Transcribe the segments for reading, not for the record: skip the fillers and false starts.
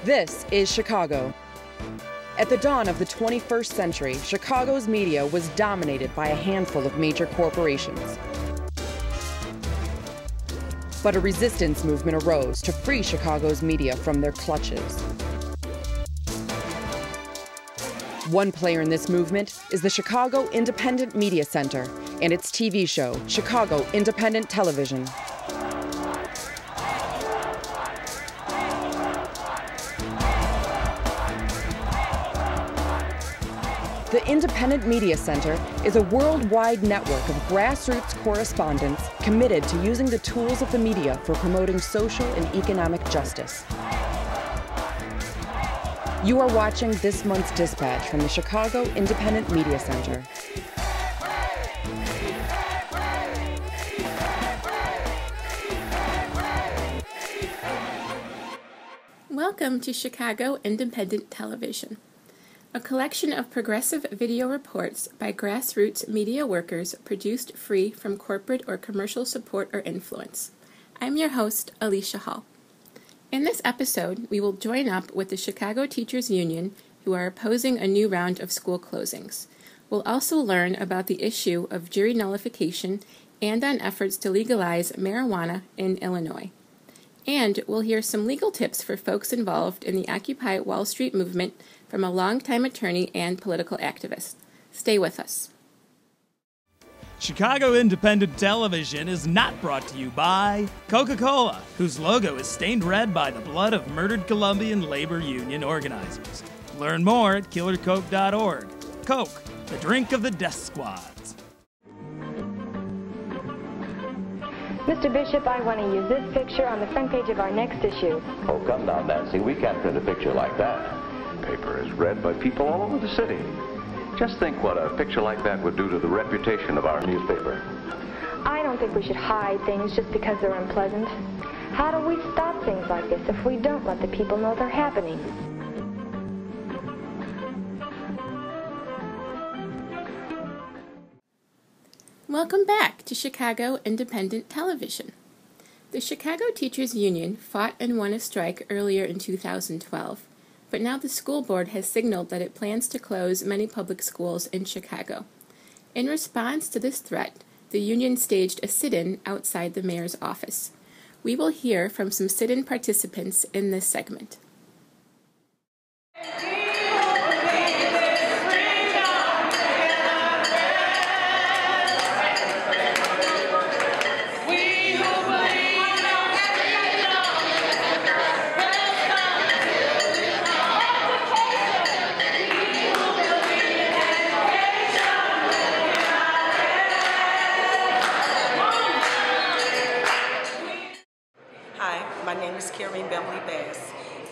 This is Chicago. At the dawn of the 21st century, Chicago's media was dominated by a handful of major corporations. But a resistance movement arose to free Chicago's media from their clutches. One player in this movement is the Chicago Independent Media Center and its TV show, Chicago Independent Television. The Independent Media Center is a worldwide network of grassroots correspondents committed to using the tools of the media for promoting social and economic justice. You are watching this month's dispatch from the Chicago Independent Media Center. Welcome to Chicago Independent Television, a collection of progressive video reports by grassroots media workers produced free from corporate or commercial support or influence. I'm your host, Alicia Hall. In this episode, we will join up with the Chicago Teachers Union, who are opposing a new round of school closings. We'll also learn about the issue of jury nullification and on efforts to legalize marijuana in Illinois. And we'll hear some legal tips for folks involved in the Occupy Wall Street movement from a longtime attorney and political activist. Stay with us. Chicago Independent Television is not brought to you by Coca-Cola, whose logo is stained red by the blood of murdered Colombian labor union organizers. Learn more at killercoke.org. Coke, the drink of the death squads. Mr. Bishop, I want to use this picture on the front page of our next issue. Oh, come now, Nancy. We can't print a picture like that. Paper is read by people all over the city. Just think what a picture like that would do to the reputation of our newspaper. I don't think we should hide things just because they're unpleasant. How do we stop things like this if we don't let the people know they're happening? Welcome back to Chicago Independent Television. The Chicago Teachers Union fought and won a strike earlier in 2012, but now the school board has signaled that it plans to close many public schools in Chicago. In response to this threat, the union staged a sit-in outside the mayor's office. We will hear from some sit-in participants in this segment.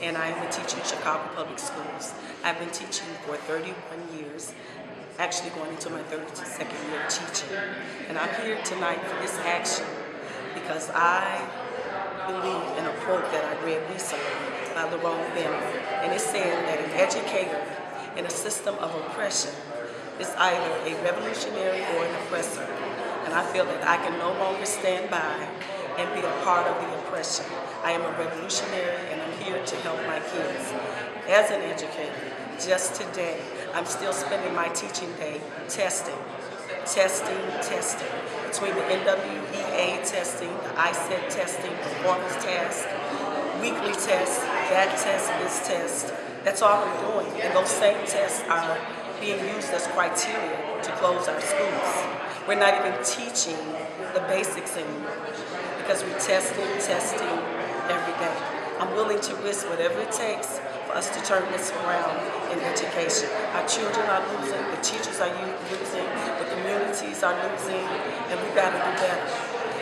And I am a teacher in Chicago Public Schools. I've been teaching for 31 years, actually going into my 32nd year of teaching. And I'm here tonight for this action because I believe in a quote that I read recently by Lerone Bennett. And it's saying that an educator in a system of oppression is either a revolutionary or an oppressor. And I feel that I can no longer stand by and be a part of the oppression. I am a revolutionary and I'm here to help my kids. As an educator, just today, I'm still spending my teaching day testing. Between the NWEA testing, the ISET testing, performance task, weekly tests, that test, this test. That's all we're doing. And those same tests are being used as criteria to close our schools. We're not even teaching the basics anymore because we're testing every day. I'm willing to risk whatever it takes for us to turn this around in education. Our children are losing, the teachers are losing, the communities are losing, and we've got to do better.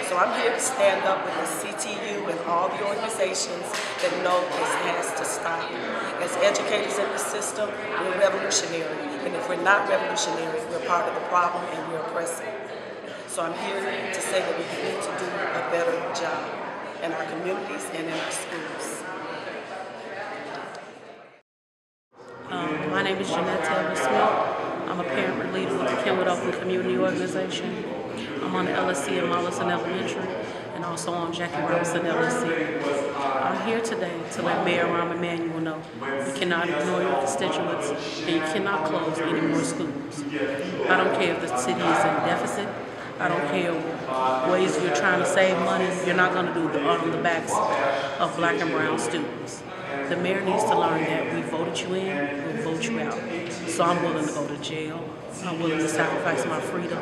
So I'm here to stand up with the CTU and all the organizations that know this has to stop. As educators in the system, we're revolutionary. And if we're not revolutionary, we're part of the problem and we're oppressive. So I'm here to say that we need to do a better job in our communities and in our schools. My name is Jeanette Taylor-Smith. I'm a parent leader with the Kenwood Open Community Organization. I'm on the LSC in Mollison Elementary. and also on Jackie Robinson LLC. I'm here today to let Mayor Rahm Emanuel know you cannot ignore your constituents and you cannot close any more schools. I don't care if the city is in deficit. I don't care ways you're trying to save money. You're not going to do it on the backs of black and brown students. The mayor needs to learn that we voted you in, we'll vote you out. So I'm willing to go to jail. I'm willing to sacrifice my freedom.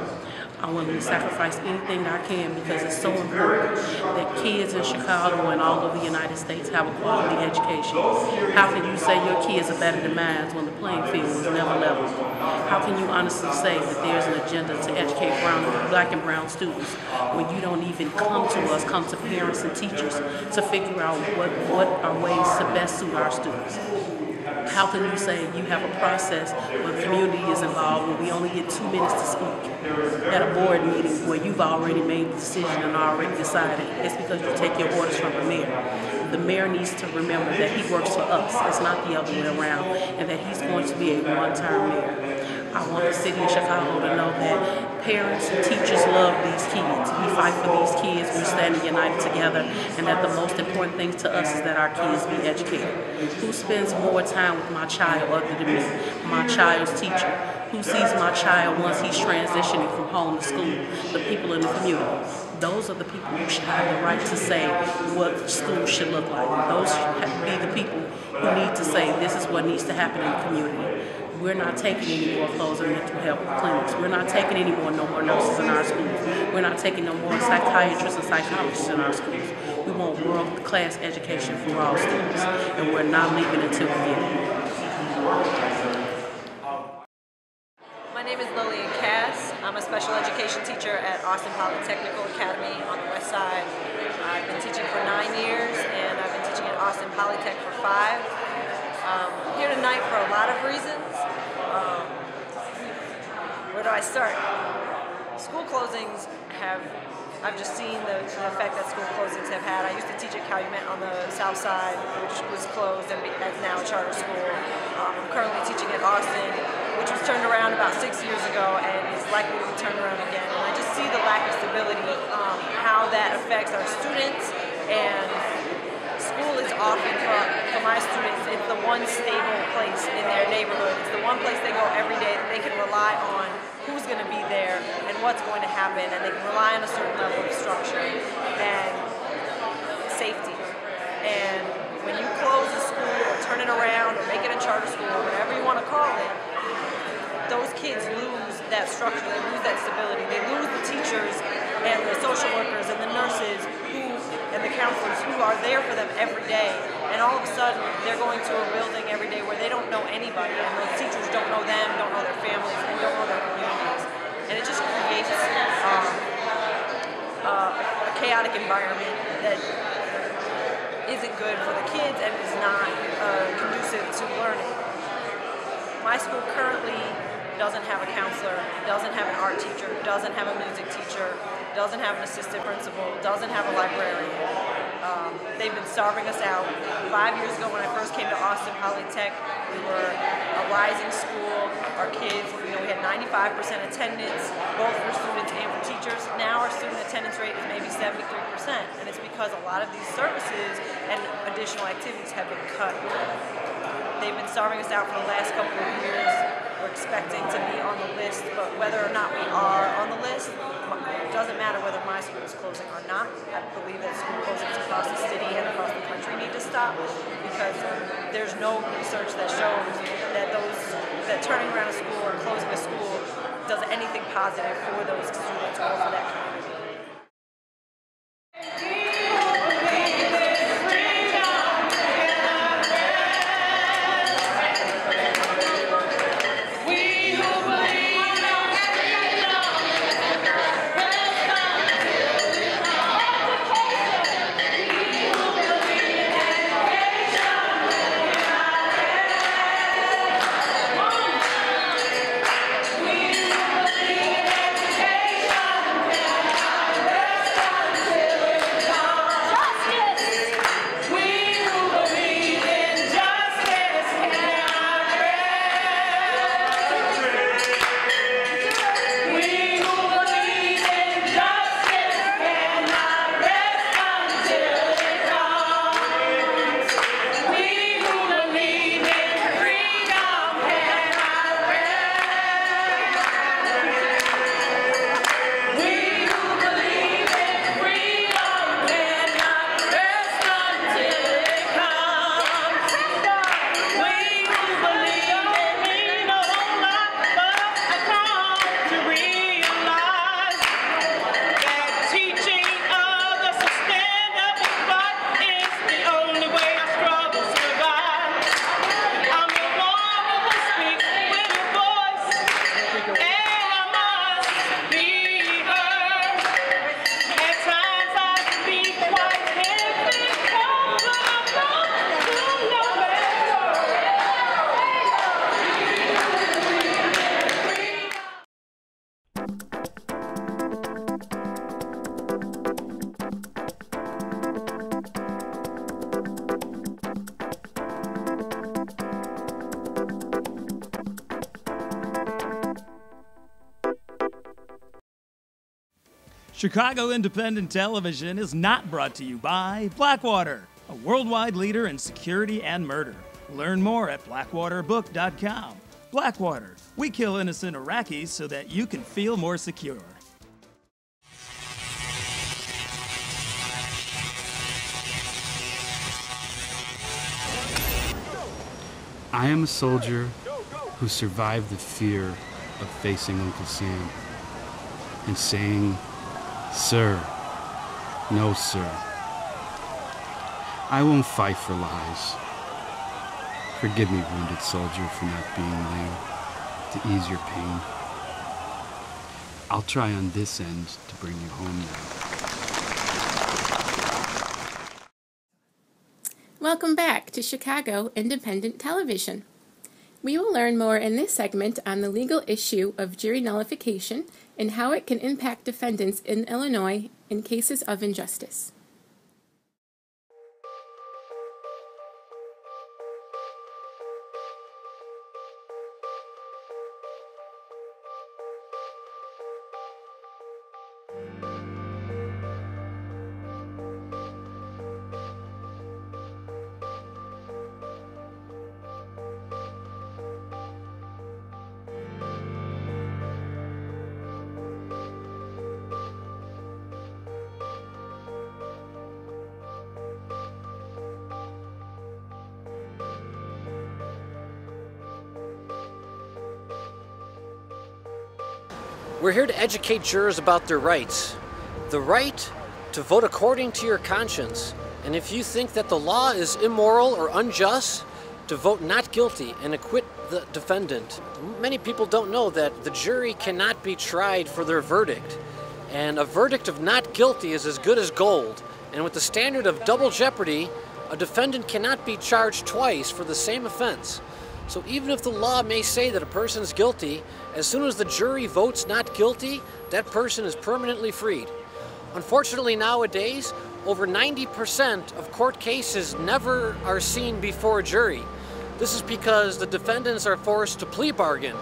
I'm willing to sacrifice anything I can because it's so important that kids in Chicago and all over the United States have a quality education. How can you say your kids are better than mine when the playing field was never leveled? How can you honestly say that there's an agenda to educate black and brown students when you don't even come to us, come to parents and teachers to figure out what are ways to best suit our students? How can you say you have a process where the community is involved when we only get 2 minutes to speak at a board meeting where you've already made the decision and already decided? It's because you take your orders from the mayor. The mayor needs to remember that he works for us. It's not the other way around, and that he's going to be a one-term mayor. I want the city of Chicago to know that parents and teachers love these kids. We fight for these kids. We stand united together. And that the most important thing to us is that our kids be educated. Who spends more time with my child other than me? My child's teacher. Who sees my child once he's transitioning from home to school? The people in the community. Those are the people who should have the right to say what school should look like. Those should be the people who need to say this is what needs to happen in the community. We're not taking any more closing mental health clinics. We're not taking any more no more nurses in our schools. We're not taking no more psychiatrists and psychologists in our schools. We want world-class education for all students, and we're not leaving until we get it. My name is Lillian Cass. I'm a special education teacher at Austin Polytechnical Academy on the west side. I've been teaching for 9 years, and I've been teaching at Austin Polytech for 5. Here tonight for a lot of reasons. Where do I start? School closings I've just seen the effect that school closings have had. I used to teach at Calumet on the south side, which was closed and is now a charter school. I'm currently teaching at Austin, which was turned around about 6 years ago and is likely to be turned around again. And I just see the lack of stability, how that affects our students, and school is often, for my students, it's the one stable place in their neighborhood. It's the one place they go every day that they can rely on who's going to be there and what's going to happen, and they can rely on a certain level of structure and safety. And when you close a school or turn it around or make it a charter school or whatever you want to call it, those kids lose that structure, they lose that stability, they lose the teachers and the social workers and the nurses and the counselors who are there for them every day. And all of a sudden, they're going to a building every day where they don't know anybody, and those teachers don't know them, don't know their families, and don't know their communities. And it just creates a chaotic environment that isn't good for the kids and is not conducive to learning. My school currently doesn't have a counselor, doesn't have an art teacher, doesn't have a music teacher, doesn't have an assistant principal, doesn't have a librarian. They've been starving us out. 5 years ago when I first came to Austin Polytech, we were a rising school. Our kids, we had 95% attendance, both for students and for teachers. Now our student attendance rate is maybe 73%, and it's because a lot of these services and additional activities have been cut. They've been starving us out for the last couple of years. We're expecting to be on the list, but whether or not we are on the list, it doesn't matter whether my school is closing or not. I believe that school closings across the city and across the country need to stop because there's no research that shows that turning around a school or closing a school does anything positive for those students or for that community. Chicago Independent Television is not brought to you by Blackwater, a worldwide leader in security and murder. Learn more at blackwaterbook.com. Blackwater, we kill innocent Iraqis so that you can feel more secure. I am a soldier who survived the fear of facing Uncle Sam and saying, "Sir, no sir. I won't fight for lies. Forgive me, wounded soldier, for not being there to ease your pain. I'll try on this end to bring you home now." Welcome back to Chicago Independent Television. We will learn more in this segment on the legal issue of jury nullification and how it can impact defendants in Illinois in cases of injustice. We're here to educate jurors about their rights. The right to vote according to your conscience. And if you think that the law is immoral or unjust, to vote not guilty and acquit the defendant. Many people don't know that the jury cannot be tried for their verdict. And a verdict of not guilty is as good as gold. And with the standard of double jeopardy, a defendant cannot be charged twice for the same offense. So even if the law may say that a person is guilty, as soon as the jury votes not guilty, that person is permanently freed. Unfortunately nowadays, over 90% of court cases never are seen before a jury. This is because the defendants are forced to plea bargain.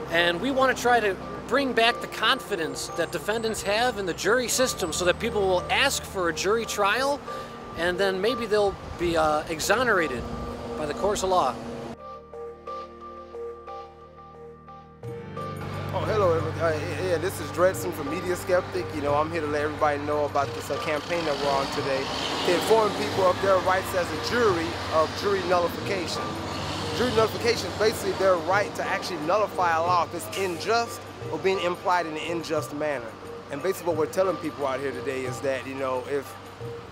And we want to try to bring back the confidence that defendants have in the jury system so that people will ask for a jury trial and then maybe they'll be exonerated by the course of law. Oh, hello, everybody. Yeah, this is Dredson from Media Skeptic. You know, I'm here to let everybody know about this campaign that we're on today to inform people of their rights as a jury of jury nullification. Jury nullification is basically their right to actually nullify a law if it's unjust or being implied in an unjust manner. And basically what we're telling people out here today is that, you know, if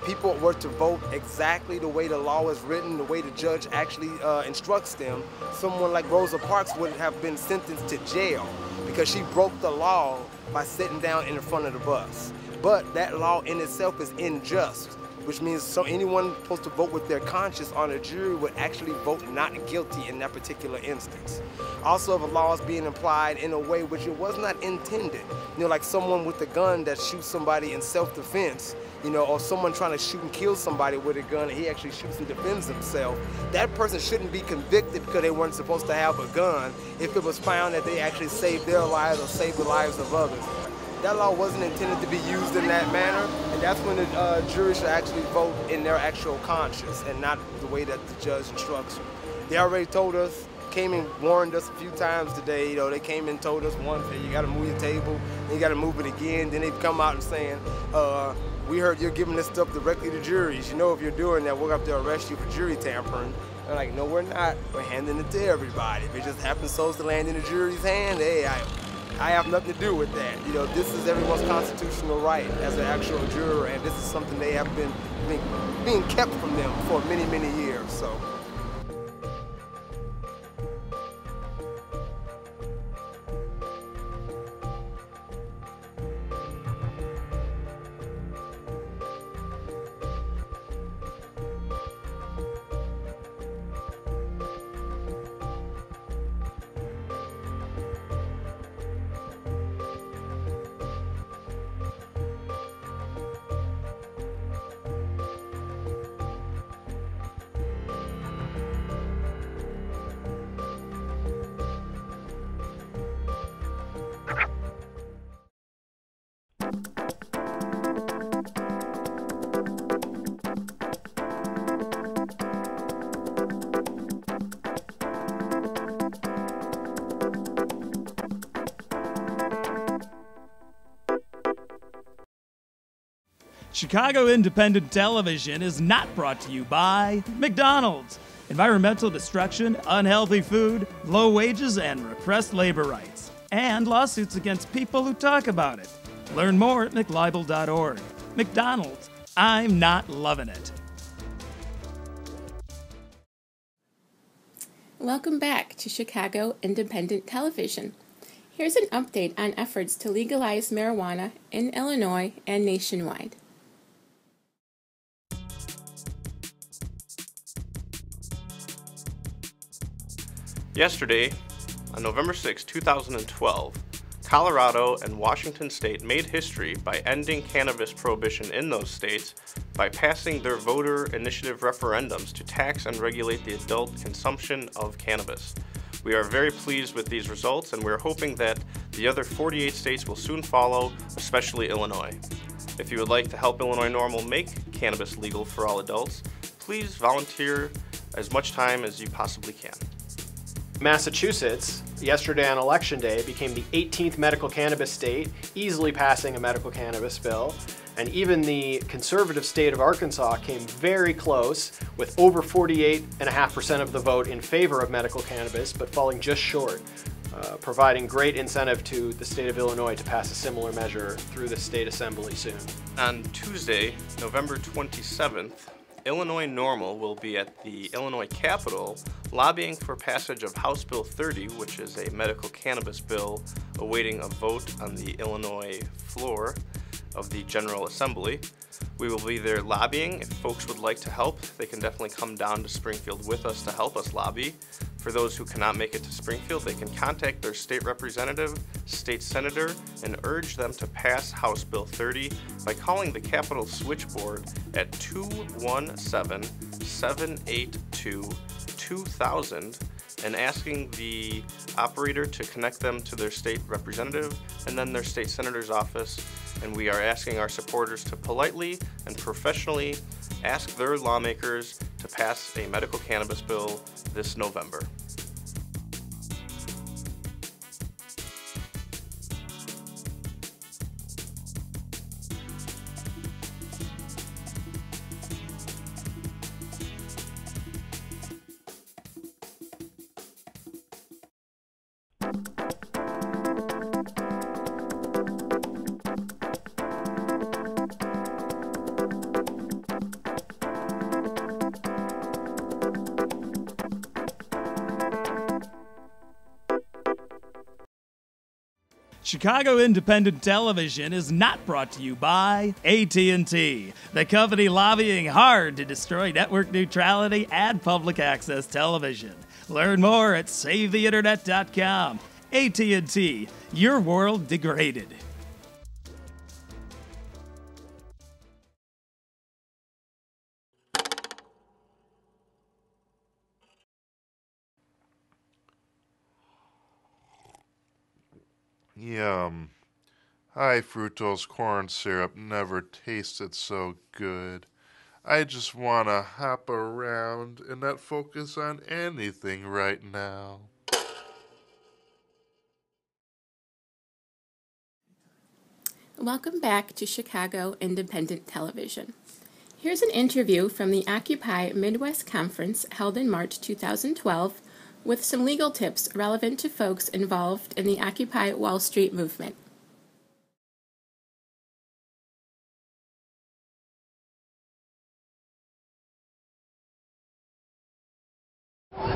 people were to vote exactly the way the law is written, the way the judge actually instructs them, someone like Rosa Parks would have been sentenced to jail because she broke the law by sitting down in the front of the bus. But that law in itself is unjust, which means anyone supposed to vote with their conscience on a jury would actually vote not guilty in that particular instance. Also, if a law is being applied in a way which it was not intended, you know, like someone with a gun that shoots somebody in self-defense, you know, or someone trying to shoot and kill somebody with a gun and he actually shoots and defends himself, that person shouldn't be convicted because they weren't supposed to have a gun if it was found that they actually saved their lives or saved the lives of others. That law wasn't intended to be used in that manner, and that's when the jury should actually vote in their actual conscience and not the way that the judge instructs them. They already told us, came and warned us a few times today. You know, they came and told us once that you got to move your table, and you got to move it again. Then they've come out and saying, we heard you're giving this stuff directly to juries. You know, if you're doing that, we're going to have to arrest you for jury tampering. They're like, no, we're not. We're handing it to everybody. If it just happens so to land in the jury's hand, hey, I have nothing to do with that. You know, this is everyone's constitutional right as an actual juror, and this is something they have been being kept from them for many, many years. So. Chicago Independent Television is not brought to you by McDonald's. Environmental destruction, unhealthy food, low wages, and repressed labor rights. And lawsuits against people who talk about it. Learn more at mclibel.org. McDonald's, I'm not loving it. Welcome back to Chicago Independent Television. Here's an update on efforts to legalize marijuana in Illinois and nationwide. Yesterday, on November 6, 2012, Colorado and Washington State made history by ending cannabis prohibition in those states by passing their voter initiative referendums to tax and regulate the adult consumption of cannabis. We are very pleased with these results, and we're hoping that the other 48 states will soon follow, especially Illinois. If you would like to help Illinois NORML make cannabis legal for all adults, please volunteer as much time as you possibly can. Massachusetts, yesterday on Election Day, became the 18th medical cannabis state, easily passing a medical cannabis bill. And even the conservative state of Arkansas came very close, with over 48.5% of the vote in favor of medical cannabis, but falling just short, providing great incentive to the state of Illinois to pass a similar measure through the state assembly soon. On Tuesday, November 27th, Illinois NORML will be at the Illinois Capitol lobbying for passage of House Bill 30, which is a medical cannabis bill awaiting a vote on the Illinois floor of the General Assembly. We will be there lobbying. If folks would like to help, they can definitely come down to Springfield with us to help us lobby. For those who cannot make it to Springfield, they can contact their state representative, state senator, and urge them to pass House Bill 30 by calling the Capitol switchboard at 217-782-2000 and asking the operator to connect them to their state representative and then their state senator's office. And we are asking our supporters to politely and professionally ask their lawmakers to pass a medical cannabis bill this November. Chicago Independent Television is not brought to you by AT&T, the company lobbying hard to destroy network neutrality and public access television. Learn more at SaveTheInternet.com. AT&T, your world degraded. Yum. High fructose corn syrup never tasted so good. I just want to hop around and not focus on anything right now. Welcome back to Chicago Independent Television. Here's an interview from the Occupy Midwest Conference held in March 2012 with some legal tips relevant to folks involved in the Occupy Wall Street movement.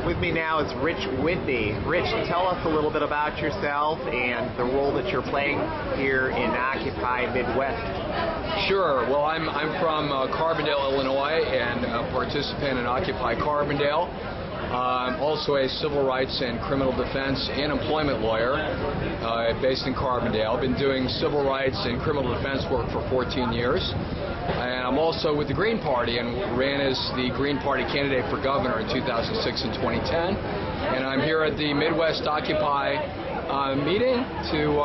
With me now is Rich Whitney. Rich, tell us a little bit about yourself and the role that you're playing here in Occupy Midwest. Sure. Well, I'm from Carbondale, Illinois, and a participant in Occupy Carbondale. I'm also a civil rights and criminal defense and employment lawyer based in Carbondale. I've been doing civil rights and criminal defense work for 14 years. And I'm also with the Green Party and ran as the Green Party candidate for governor in 2006 and 2010. And I'm here at the Midwest Occupy meeting to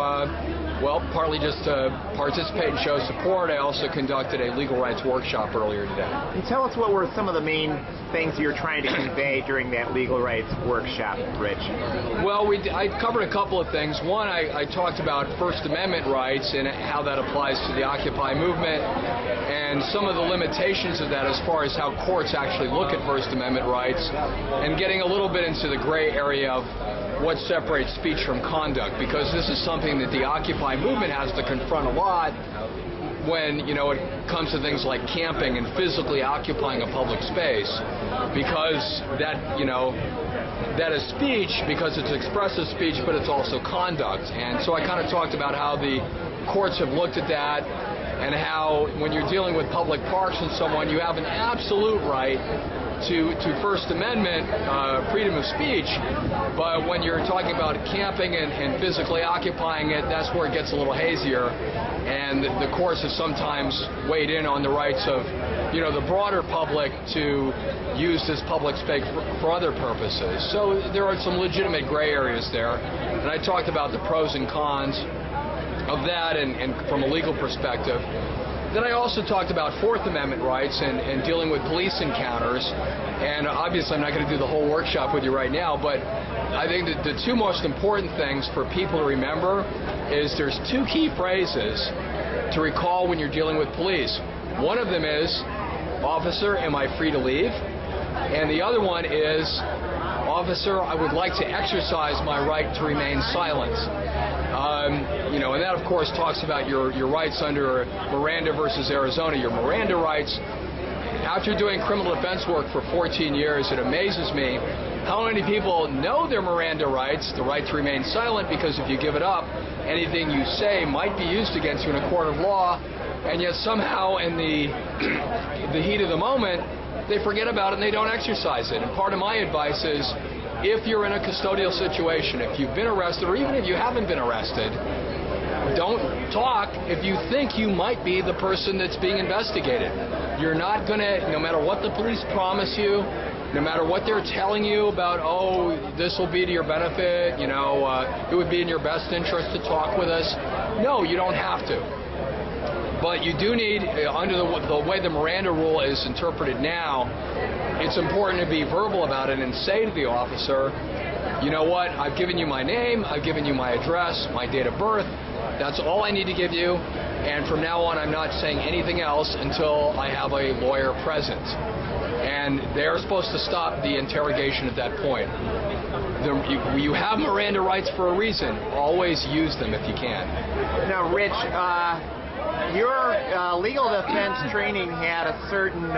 Well, partly just to participate and show support. I also conducted a legal rights workshop earlier today. And tell us what were some of the main things you were trying to convey during that legal rights workshop, Rich? Well, I covered a couple of things. One, I talked about First Amendment rights and how that applies to the Occupy movement, and some of the limitations of that as far as how courts actually look at First Amendment rights, and getting a little bit into the gray area of what separates speech from conduct, because this is something that the Occupy movement has to confront a lot when, it comes to things like camping and physically occupying a public space, because that is speech, because it's expressive speech, but it's also conduct. And so I kind of talked about how the courts have looked at that, and how when you're dealing with public parks and someone, you have an absolute right to First Amendment freedom of speech, but when you're talking about camping and physically occupying it, that's where it gets a little hazier, and the courts have sometimes weighed in on the rights of the broader public to use this public space for other purposes. So there are some legitimate gray areas there, and I talked about the pros and cons of that and from a legal perspective. Then I also talked about Fourth Amendment rights and dealing with police encounters. And obviously I'm not going to do the whole workshop with you right now, but I think that the two most important things for people to remember is there's two key phrases to recall when you're dealing with police. One of them is, "Officer, am I free to leave?" And the other one is, "Officer, I would like to exercise my right to remain silent." And that, of course, talks about your rights under Miranda versus Arizona, your Miranda rights. After doing criminal defense work for 14 years, it amazes me how many people know their Miranda rights, the right to remain silent, because if you give it up, anything you say might be used against you in a court of law, and yet somehow in the heat of the moment, they forget about it and they don't exercise it. And part of my advice is, if you're in a custodial situation, if you've been arrested, or even if you haven't been arrested, don't talk if you think you might be the person that's being investigated. You're not going to, no matter what the police promise you, no matter what they're telling you about, oh, this will be to your benefit, it would be in your best interest to talk with us. No, you don't have to. But you do need, under the way the Miranda rule is interpreted now, it's important to be verbal about it and say to the officer, you know what, I've given you my name, I've given you my address, my date of birth, that's all I need to give you, and from now on I'm not saying anything else until I have a lawyer present. And they're supposed to stop the interrogation at that point. You have Miranda rights for a reason. Always use them if you can. Now, Rich, your legal defense training had a certain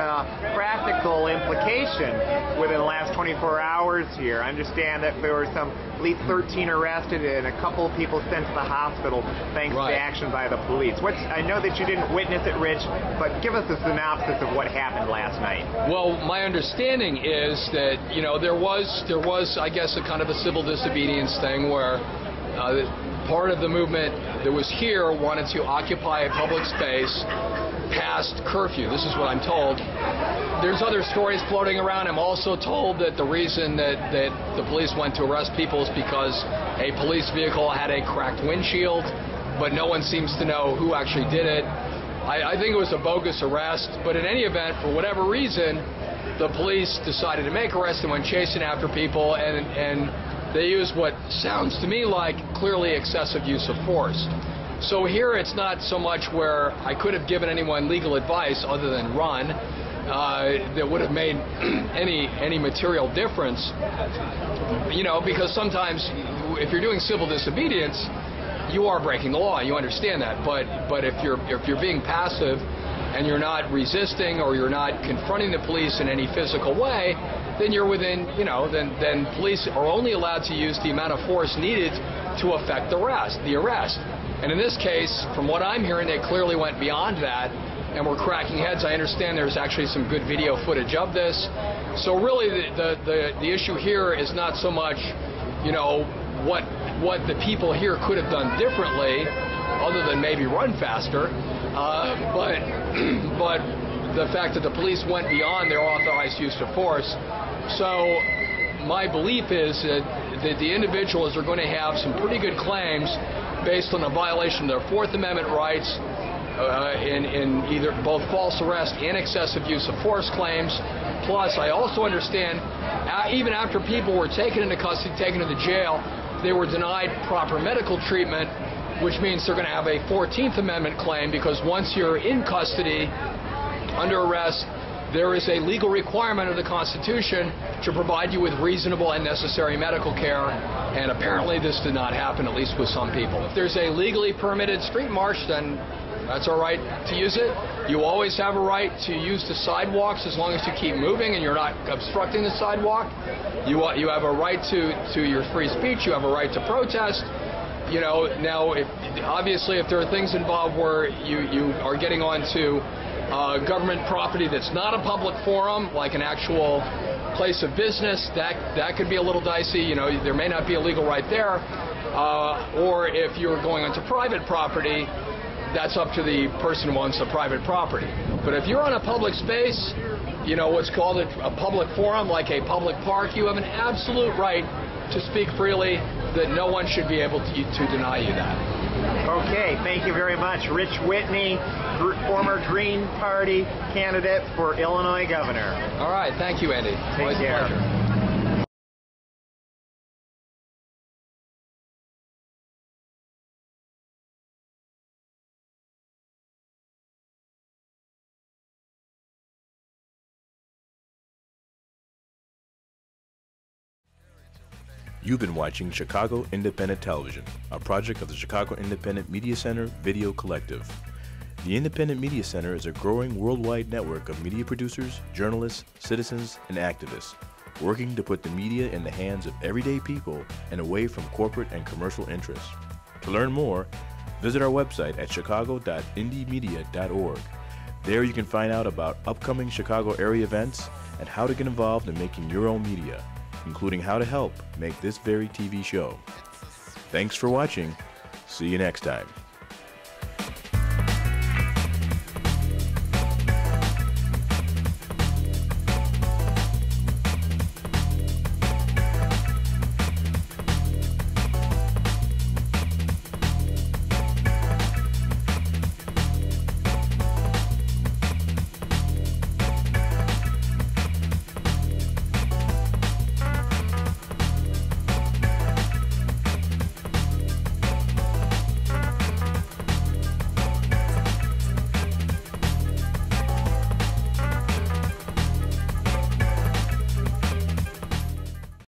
practical implication within the last 24 hours here. I understand that there were at least 13 arrested and a couple of people sent to the hospital thanks to action by the police. I know that you didn't witness it, Rich, but give us a synopsis of what happened last night. Well, my understanding is that, there was, I guess, a kind of a civil disobedience thing where part of the movement that was here wanted to occupy a public space past curfew. This is what I'm told. There's other stories floating around. I'm also told that the reason that the police went to arrest people is because a police vehicle had a cracked windshield, but no one seems to know who actually did it. I think it was a bogus arrest, but in any event, for whatever reason, the police decided to make arrests and went chasing after people, and they use what sounds to me like clearly excessive use of force. So here it's not so much where I could have given anyone legal advice other than run that would have made any material difference, because sometimes if you're doing civil disobedience, you are breaking the law. You understand that. But if you're being passive and you're not resisting or you're not confronting the police in any physical way, then you're within, then police are only allowed to use the amount of force needed to effect the arrest. And in this case, from what I'm hearing, they clearly went beyond that and were cracking heads. I understand there's actually some good video footage of this. So really the issue here is not so much, what the people here could have done differently, other than maybe run faster, but the fact that the police went beyond their authorized use of force. So my belief is that the individuals are going to have some pretty good claims based on a violation of their Fourth Amendment rights in either both false arrest and excessive use of force claims. Plus, I also understand even after people were taken into custody, taken to the jail, they were denied proper medical treatment, which means they're going to have a 14th Amendment claim, because once you're in custody under arrest, there is a legal requirement of the Constitution to provide you with reasonable and necessary medical care, and apparently this did not happen, at least with some people. If there's a legally permitted street march, then that's our right to use it. You always have a right to use the sidewalks as long as you keep moving and you're not obstructing the sidewalk. You have a right to your free speech. You have a right to protest. You know, now, obviously, if there are things involved where you are getting onto government property that's not a public forum, like an actual place of business, that could be a little dicey. You know, there may not be a legal right there. Or if you're going onto private property, that's up to the person who owns the private property. But if you're on a public space, you know, what's called a public forum, like a public park, you have an absolute right to speak freely, that no one should be able to deny you that. Okay, thank you very much. Rich Whitney, former Green Party candidate for Illinois governor. All right, thank you, Andy. Take care. You've been watching Chicago Independent Television, a project of the Chicago Independent Media Center Video Collective. The Independent Media Center is a growing worldwide network of media producers, journalists, citizens, and activists, working to put the media in the hands of everyday people and away from corporate and commercial interests. To learn more, visit our website at chicago.indiemedia.org. There you can find out about upcoming Chicago area events and how to get involved in making your own media, including how to help make this very TV show. Thanks for watching. See you next time.